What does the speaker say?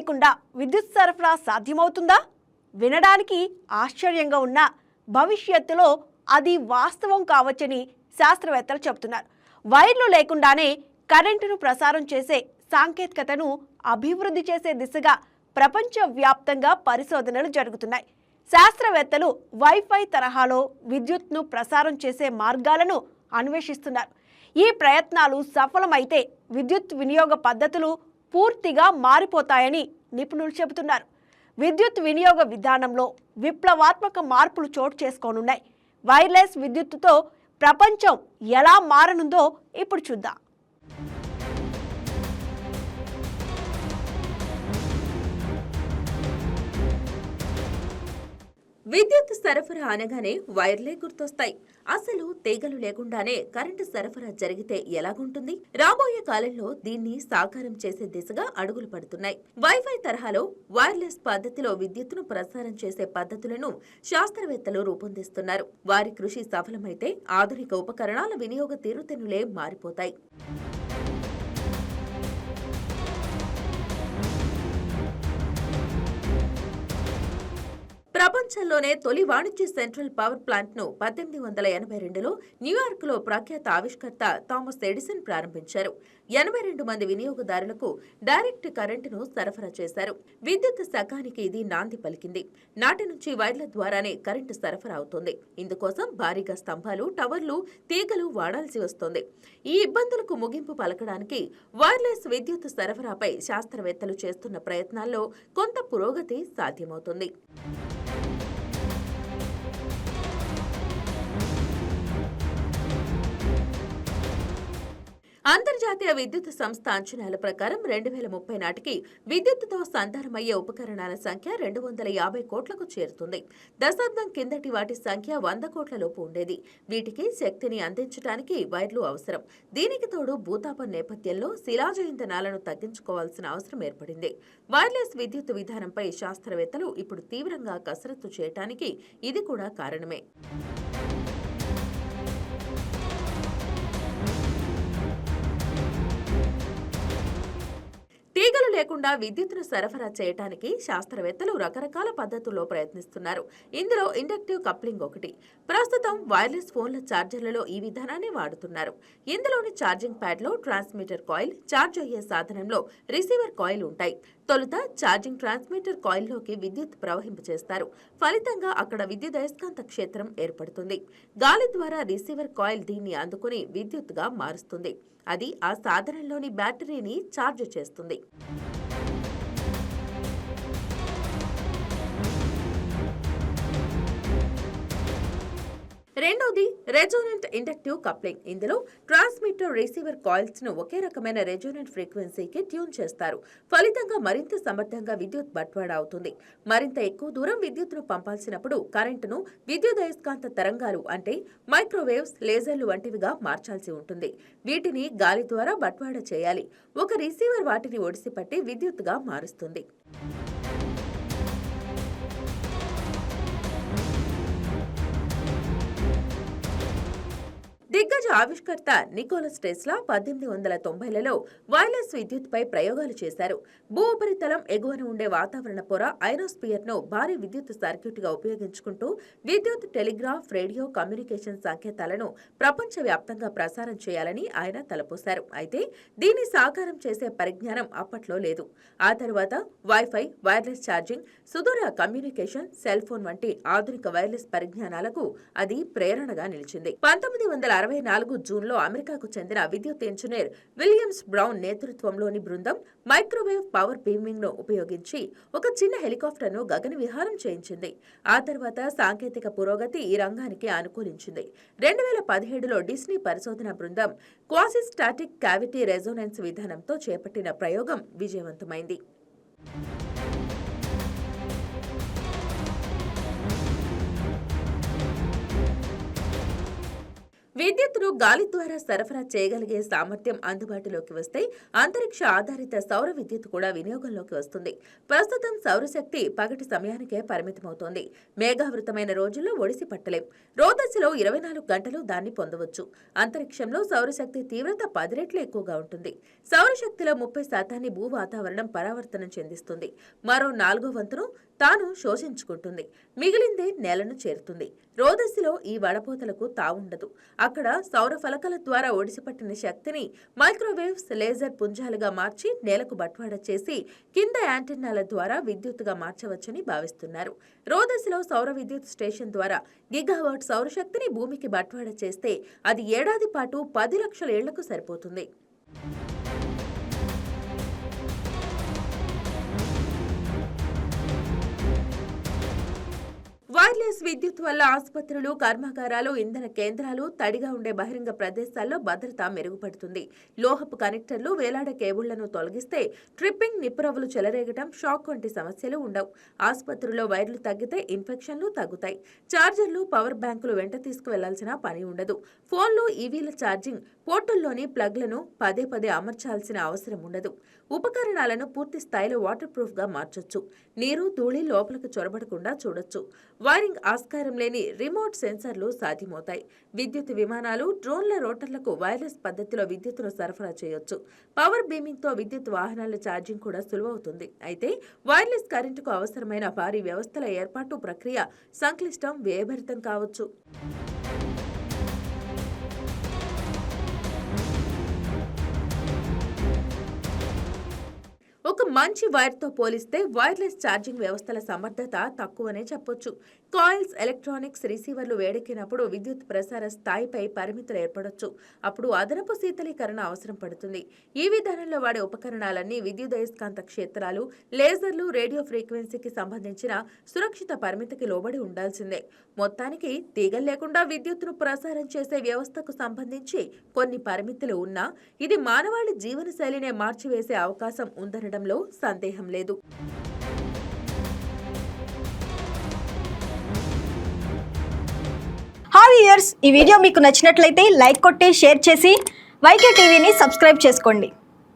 లేకుండా విద్యుత్ సరఫరా సాధ్యమవుతుందా? వినడానికి ఆశ్చర్యంగా ఉన్న భవిష్యత్తులో అది వాస్తవం కావచ్చని శాస్త్రవేత్తలు చెబుతున్నారు. వైర్లు లేకుండానే కరెంటును ప్రసారం చేసే సాంకేతికతను అభివృద్ధి చేసే దిశగా ప్రపంచవ్యాప్తంగా పరిశోధనలు జరుగుతున్నాయి. శాస్త్రవేత్తలు వైఫై తరహాలో విద్యుత్ను ప్రసారం చేసే మార్గాలను అన్వేషిస్తున్నారు. ఈ ప్రయత్నాలు సఫలమైతే విద్యుత్ వినియోగ పద్ధతులు పూర్తిగా మారిపోతాయని నిపుణులు చెబుతున్నారు. విద్యుత్ వినియోగ విధానంలో విప్లవాత్మక మార్పులు చోటు చేసుకోనున్నాయి. వైర్లెస్ విద్యుత్తుతో ప్రపంచం ఎలా మారనుందో ఇప్పుడు చూద్దాం. విద్యుత్ సరఫరా అనగానే వైర్లే గుర్తొస్తాయి. అసలు తీగలు లేకుండానే కరెంటు సరఫరా జరిగితే ఎలాగుంటుంది? రాబోయే కాలంలో దీన్ని సాకారం చేసే దిశగా అడుగులు పడుతున్నాయి. వైఫై తరహాలో వైర్లెస్ పద్ధతిలో విద్యుత్తును ప్రసారం చేసే పద్ధతులను శాస్త్రవేత్తలు రూపొందిస్తున్నారు. వారి కృషి సఫలమైతే ఆధునిక ఉపకరణాల వినియోగ తీరుతెన్నులే మారిపోతాయి. ప్రపంచంలోనే తొలి వాణిజ్య సెంట్రల్ పవర్ ప్లాంట్ ను 1882లో న్యూయార్క్ లో ప్రఖ్యాత ఆవిష్కర్త థామస్ ఎడిసన్ ప్రారంభించారు. 82 మంది వినియోగదారులకు డైరెక్ట్ కరెంటును సరఫరా చేశారు. విద్యుత్ శకానికి ఇది నాంది పలికింది. నాటి నుంచి వైర్ల ద్వారానే కరెంటు సరఫరా అవుతుంది. ఇందుకోసం భారీగా స్తంభాలు, టవర్లు, తీగలు వాడాల్సి వస్తోంది. ఈ ఇబ్బందులకు ముగింపు పలకడానికి వైర్లెస్ విద్యుత్ సరఫరాపై శాస్త్రవేత్తలు చేస్తున్న ప్రయత్నాల్లో కొంత పురోగతి సాధ్యమవుతుంది. అంతర్జాతీయ విద్యుత్ సంస్థ అంచనాల ప్రకారం 2030 నాటికి విద్యుత్తుతో సంధానమయ్యే ఉపకరణాల సంఖ్య 250 కోట్లకు చేరుతుంది. దశాబ్దం కిందటి వాటి సంఖ్య 100 కోట్ల లోపు ఉండేది. వీటికి శక్తిని అందించడానికి వైర్లు అవసరం. దీనికి తోడు భూతాపం నేపథ్యంలో శిలాజ ఇంధనాలను తగ్గించుకోవాల్సిన అవసరం ఏర్పడింది. వైర్లెస్ విద్యుత్ విధానంపై శాస్త్రవేత్తలు ఇప్పుడు తీవ్రంగా కసరత్తు చేయడానికి ఇది కూడా కారణమే. తీగలు లేకుండా విద్యుత్తును సరఫరా చేయడానికి శాస్త్రవేత్తలు రకరకాల పద్ధతుల్లో ప్రయత్నిస్తున్నారు. ఇందులో ఇండక్టివ్ కప్లింగ్ ఒకటి. ప్రస్తుతం వైర్లెస్ ఫోన్ల ఛార్జర్లలో ఈ విధానాన్ని వాడుతున్నారు. ఇందులోని ఛార్జింగ్ ప్యాడ్లో ట్రాన్స్మిటర్ కాయిల్, ఛార్జ్ అయ్యే సాధనంలో రిసీవర్ కాయిల్ ఉంటాయి. తొలుత ఛార్జింగ్ ట్రాన్స్మిటర్ కాయిల్లోకి విద్యుత్ ప్రవహింపచేస్తారు. ఫలితంగా అక్కడ విద్యుదయస్కాంత క్షేత్రం ఏర్పడుతుంది. గాలి ద్వారా రిసీవర్ కాయిల్ దీన్ని అందుకుని విద్యుత్తుగా మారుస్తుంది. అది ఆ సాధనంలోని బ్యాటరీని ఛార్జ్ చేస్తుంది. రెండోది రెజోనెంట్ ఇండక్టివ్ కప్లింగ్. ఇందులో ట్రాన్స్మిటర్, రిసీవర్ కాయిల్స్ ను ఒకే రకమైన రెజోనెంట్ ఫ్రీక్వెన్సీకి ట్యూన్ చేస్తారు. ఫలితంగా మరింత సమర్థంగా విద్యుత్ బట్వాడా అవుతుంది. మరింత ఎక్కువ దూరం విద్యుత్తును పంపాల్సినప్పుడు కరెంటును విద్యుదయస్కాంత తరంగాలు అంటే మైక్రోవేవ్స్, లేజర్లు వంటివిగా మార్చాల్సి ఉంటుంది. వీటిని గాలి ద్వారా బట్వాడా చేయాలి. ఒక రిసీవర్ వాటిని ఒడిసిపట్టి విద్యుత్తుగా మారుస్తుంది. దిగ్గజ ఆవిష్కర్త నికోలస్ టెస్లా 1890లలో వైర్లెస్ విద్యుత్పై ప్రయోగాలు చేశారు. భూ ఉపరితలం ఎగువన ఉండే వాతావరణ పొర ఐనోస్పియర్ ను భారీ విద్యుత్ సర్క్యూట్గా ఉపయోగించుకుంటూ విద్యుత్, టెలిగ్రాఫ్, రేడియో కమ్యూనికేషన్ సంకేతాలను ప్రపంచవ్యాప్తంగా ప్రసారం చేయాలని ఆయన తలపోశారు. అయితే దీన్ని సాకారం చేసే పరిజ్ఞానం అప్పట్లో లేదు. ఆ తర్వాత వైఫై, వైర్లెస్ ఛార్జింగ్, సుదూర కమ్యూనికేషన్, సెల్ ఫోన్ వంటి ఆధునిక వైర్లెస్ పరిజ్ఞానాలకు అది ప్రేరణగా నిలిచింది. 1964 జూన్లో అమెరికాకు చెందిన విద్యుత్ ఇంజనీర్ విలియమ్స్ బ్రౌన్ నేతృత్వంలోని బృందం మైక్రోవేవ్ పవర్ బీమింగ్ ను ఉపయోగించి ఒక చిన్న హెలికాప్టర్ను గగన విహారం చేయించింది. ఆ తర్వాత సాంకేతిక పురోగతి ఈ రంగానికి అనుకూలించింది. 2017లో డిస్నీ పరిశోధన బృందం క్వాసిస్టాటిక్ క్యావిటీ రెజోనెన్స్ విధానంతో చేపట్టిన ప్రయోగం విజయవంతమైంది. విద్యుత్తును గాలి ద్వారా సరఫరా చేయగలిగే సామర్థ్యం అందుబాటులోకి వస్తే అంతరిక్ష ఆధారిత సౌర విద్యుత్ కూడా వినియోగంలోకి వస్తుంది. ప్రస్తుతం సౌరశక్తి పగటి సమయానికే పరిమితమవుతోంది. మేఘావృతమైన రోజుల్లో ఒడిసి పట్టలేం. రోజులో 24 గంటలు దాన్ని పొందవచ్చు. అంతరిక్షంలో సౌరశక్తి తీవ్రత 10 రెట్లు ఎక్కువగా ఉంటుంది. సౌరశక్తిలో 30% భూ వాతావరణం పరావర్తనం చెందిస్తుంది. మరో 4వ వంతును తాను శోషించుకుంటుంది. మిగిలిందే నేలను చేరుతుంది. రోదసిలో ఈ వడపోతలకు తావుండదు. అక్కడ సౌర ఫలకాల ద్వారా ఒడిసిపట్టిన శక్తిని మైక్రోవేవ్స్, లేజర్ పుంజాలుగా మార్చి నేలకు బట్వాడ చేసి కింద యాంటెన్నాల ద్వారా విద్యుత్తుగా మార్చవచ్చని భావిస్తున్నారు. రోదసిలో సౌర విద్యుత్ స్టేషన్ ద్వారా గిగావాట్ సౌరశక్తిని భూమికి బట్వాడ చేస్తే అది ఏడాది పాటు 10 లక్షల ఏళ్లకు సరిపోతుంది. వైర్లెస్ విద్యుత్ వల్ల ఆసుపత్రులు, కర్మాగారాలు, ఇంధన కేంద్రాలు, తడిగా ఉండే బహిరంగ ప్రదేశాల్లో భద్రత మెరుగుపడుతుంది. లోహపు కనెక్టర్లు, వేలాడే కేబుళ్లను తొలగిస్తే ట్రిప్పింగ్, నిప్పురవ్వలు చెలరేగటం, షాక్ వంటి సమస్యలు ఉండవు. ఆసుపత్రుల్లో వైర్లు తగ్గితే ఇన్ఫెక్షన్లు తగ్గుతాయి. చార్జర్లు, పవర్ బ్యాంకులు వెంట తీసుకువెళ్లాల్సిన పని ఉండదు. ఫోన్లు, ఈవీల ఛార్జింగ్ పోర్టుల్లోని ప్లగ్లను పదే పదే అమర్చాల్సిన అవసరం ఉండదు. ఉపకరణాలను పూర్తి స్థాయిలో వాటర్ ప్రూఫ్ గా మార్చొచ్చు. నీరు, ధూళి లోపలికి చొరబడకుండా చూడొచ్చు. వైరింగ్ ఆస్కారం లేని రిమోట్ సెన్సర్లు సాధ్యమవుతాయి. విద్యుత్ విమానాలు, డ్రోన్ల రోటర్లకు వైర్లెస్ పద్ధతిలో విద్యుత్తును సరఫరా చేయొచ్చు. పవర్ బీమింగ్తో విద్యుత్ వాహనాల ఛార్జింగ్ కూడా సులువవుతుంది. అయితే వైర్లెస్ కరెంటుకు అవసరమైన భారీ వ్యవస్థల ఏర్పాటు ప్రక్రియ సంక్లిష్టం, వ్యయభరితం కావచ్చు. ఒక మంచి వైర్తో పోలిస్తే వైర్లెస్ ఛార్జింగ్ వ్యవస్థల సమర్థత తక్కువనే చెప్పొచ్చు. కాయిల్స్, ఎలక్ట్రానిక్స్, రిసీవర్లు వేడెక్కినప్పుడు విద్యుత్ ప్రసార స్థాయిపై పరిమితులు ఏర్పడొచ్చు. అప్పుడు అదనపు శీతలీకరణ అవసరం పడుతుంది. ఈ విధానంలో వాడే ఉపకరణాలన్నీ విద్యుదయస్కాంత క్షేత్రాలు, లేజర్లు, రేడియో ఫ్రీక్వెన్సీకి సంబంధించిన సురక్షిత పరిమితికి లోబడి ఉండాల్సిందే. మొత్తానికి తీగలు లేకుండా విద్యుత్తును ప్రసారం చేసే వ్యవస్థకు సంబంధించి కొన్ని పరిమితులు ఉన్నా ఇది మానవాళి జీవనశైలినే మార్చివేసే అవకాశం ఉందనడంలో సందేహం లేదు. హాయ్ వ్యూయర్స్, ఈ వీడియో మీకు నచ్చినట్లయితే లైక్ కొట్టి షేర్ చేసి వైకే టీవీని సబ్స్క్రైబ్ చేసుకోండి.